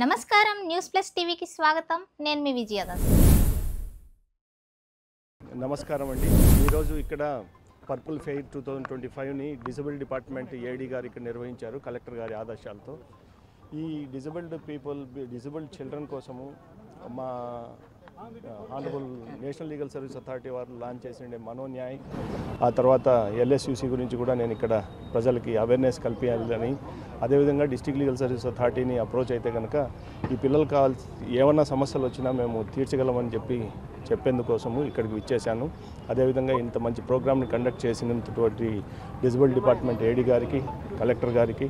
నమస్కారం news plus టీవీకి స్వాగతం నేను మీ విజయదాస్ నమస్కారం అండి ఈరోజు ఇక్కడ పర్పుల్ ఫెయిర్ 2025ని డిజబుల్ డిపార్ట్మెంట్ ఏడీ గారు ఇక్కడ నిర్వహించారు కలెక్టర్ గారి ఆదేశాలతో ఈ డిజబుల్డ్ చిల్డ్రన్ కోసము మా honourable national legal service authority వారు లాంచ్ చేసిండే మనోన్యాయ్ ఆ తర్వాత ఎల్ఎస్యూసీ గురించి కూడా నేను ఇక్కడ ప్రజలకి అవేర్నెస్ కల్పించాలని అదేవిధంగా డిస్ట్రిక్ట్ లీగల్ సర్వీస్ అథారిటీని అప్రోచ్ అయితే కనుక ఈ పిల్లలకు కావాల్సి ఏమన్నా సమస్యలు వచ్చినా మేము తీర్చగలమని చెప్పేందుకోసము ఇక్కడికి విచ్చేశాను. అదేవిధంగా ఇంత మంచి ప్రోగ్రామ్ని కండక్ట్ చేసినటువంటి డిజబుల్ డిపార్ట్మెంట్ ఏడీ గారికి కలెక్టర్ గారికి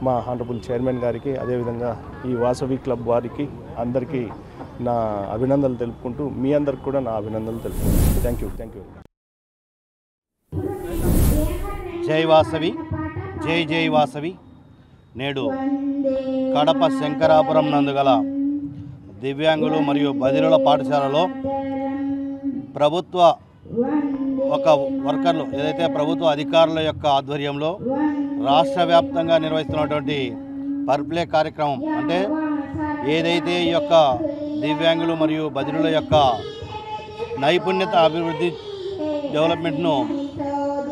మా హానరబుల్ చైర్మన్ గారికి అదేవిధంగా ఈ వాసవి క్లబ్ వారికి అందరికీ నా అభినందనలు తెలుపుకుంటూ మీ అందరికి కూడా నా అభినందనలు తెలుపుకుంటాను. Thank you. జై వాసవి జై వాసవి. నేడు కడప శంకరాపురం నందుగల దివ్యాంగులు మరియు బదిరుల పాఠశాలలో ప్రభుత్వ వర్కర్లు ఏదైతే ప్రభుత్వ అధికారుల యొక్క ఆధ్వర్యంలో రాష్ట్ర వ్యాప్తంగా నిర్వహిస్తున్నటువంటి పర్ప్లే కార్యక్రమం అంటే ఏదైతే ఈ యొక్క దివ్యాంగులు మరియు బదిరుల యొక్క నైపుణ్యత అభివృద్ధి డెవలప్మెంట్ను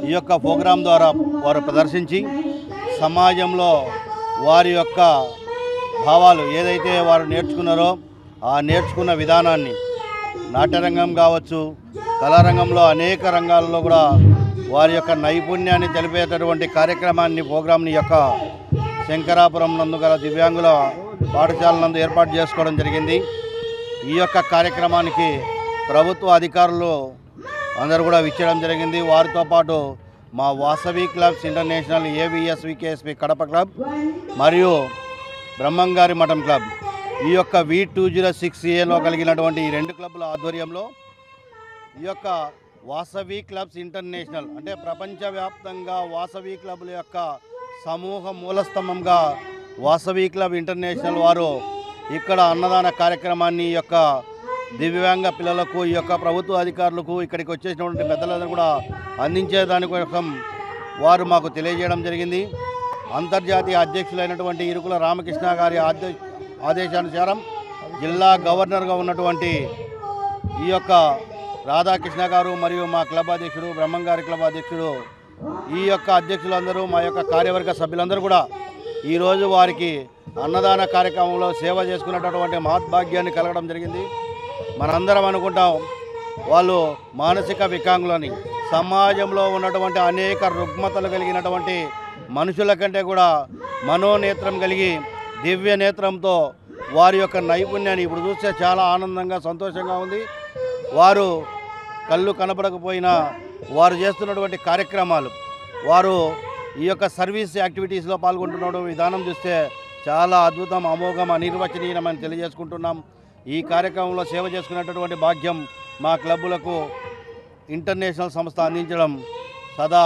ఈ యొక్క ప్రోగ్రాం ద్వారా వారు ప్రదర్శించి సమాజంలో వారి యొక్క భావాలు ఏదైతే వారు నేర్చుకున్నారో ఆ నేర్చుకున్న విధానాన్ని నాట్యరంగం కావచ్చు కళారంగంలో అనేక రంగాల్లో కూడా వారి యొక్క నైపుణ్యాన్ని తెలిపేటటువంటి కార్యక్రమాన్ని ప్రోగ్రాంని యొక్క శంకరాపురం నందు గల దివ్యాంగుల పాఠశాల నందు ఏర్పాటు చేసుకోవడం జరిగింది. ఈ యొక్క కార్యక్రమానికి ప్రభుత్వ అధికారులు అందరూ కూడా విచ్చేయడం జరిగింది. వారితో పాటు మా Vasavi clubs international AVS VKSP Kadapa club మరియు బ్రహ్మంగారి మఠం క్లబ్ ఈ యొక్క V206Aలో కలిగినటువంటి ఈ రెండు క్లబ్ల ఆధ్వర్యంలో ఈ యొక్క వాసవి క్లబ్స్ ఇంటర్నేషనల్ అంటే ప్రపంచవ్యాప్తంగా వాసవి క్లబ్ల యొక్క సమూహ మూలస్తంభంగా వాసవి క్లబ్ ఇంటర్నేషనల్ వారు ఇక్కడ అన్నదాన కార్యక్రమాన్ని ఈ యొక్క దివ్యాంగ పిల్లలకు ఈ యొక్క ప్రభుత్వ అధికారులకు ఇక్కడికి వచ్చేసినటువంటి పెద్దలందరూ కూడా అందించే దానికోసం వారు మాకు తెలియజేయడం జరిగింది. అంతర్జాతీయ అధ్యక్షులైనటువంటి ఇరుకుల రామకృష్ణ గారి ఆదేశానుసారం జిల్లా గవర్నర్గా ఉన్నటువంటి ఈ యొక్క రాధాకృష్ణ గారు మరియు మా క్లబ్ అధ్యక్షుడు బ్రహ్మంగారి క్లబ్ అధ్యక్షుడు ఈ యొక్క అధ్యక్షులందరూ మా యొక్క కార్యవర్గ సభ్యులందరూ కూడా ఈరోజు వారికి అన్నదాన కార్యక్రమంలో సేవ చేసుకున్నటువంటి మహద్భాగ్యాన్ని కలగడం జరిగింది. మనందరం అనుకుంటాం వాళ్ళు మానసిక వికలాంగులని సమాజంలో ఉన్నటువంటి అనేక రుగ్మతలు కలిగినటువంటి మనుషుల కంటే కూడా మనోనేత్రం కలిగి దివ్య నేత్రంతో వారి యొక్క నైపుణ్యాన్ని ఇప్పుడు చూస్తే చాలా ఆనందంగా సంతోషంగా ఉంది. వారు కళ్ళు కనపడకపోయినా వారు చేస్తున్నటువంటి కార్యక్రమాలు వారు ఈ యొక్క సర్వీస్ యాక్టివిటీస్లో పాల్గొంటున్న విధానం చూస్తే చాలా అద్భుతం అమోఘం అనిర్వచనీయమని తెలియజేసుకుంటున్నాం. ఈ కార్యక్రమంలో సేవ చేసుకునేటటువంటి భాగ్యం మా క్లబ్బులకు ఇంటర్నేషనల్ సంస్థ అందించడం సదా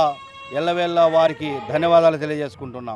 ఎల్లవేళ్ళ వారికి ధన్యవాదాలు తెలియజేసుకుంటున్నాం.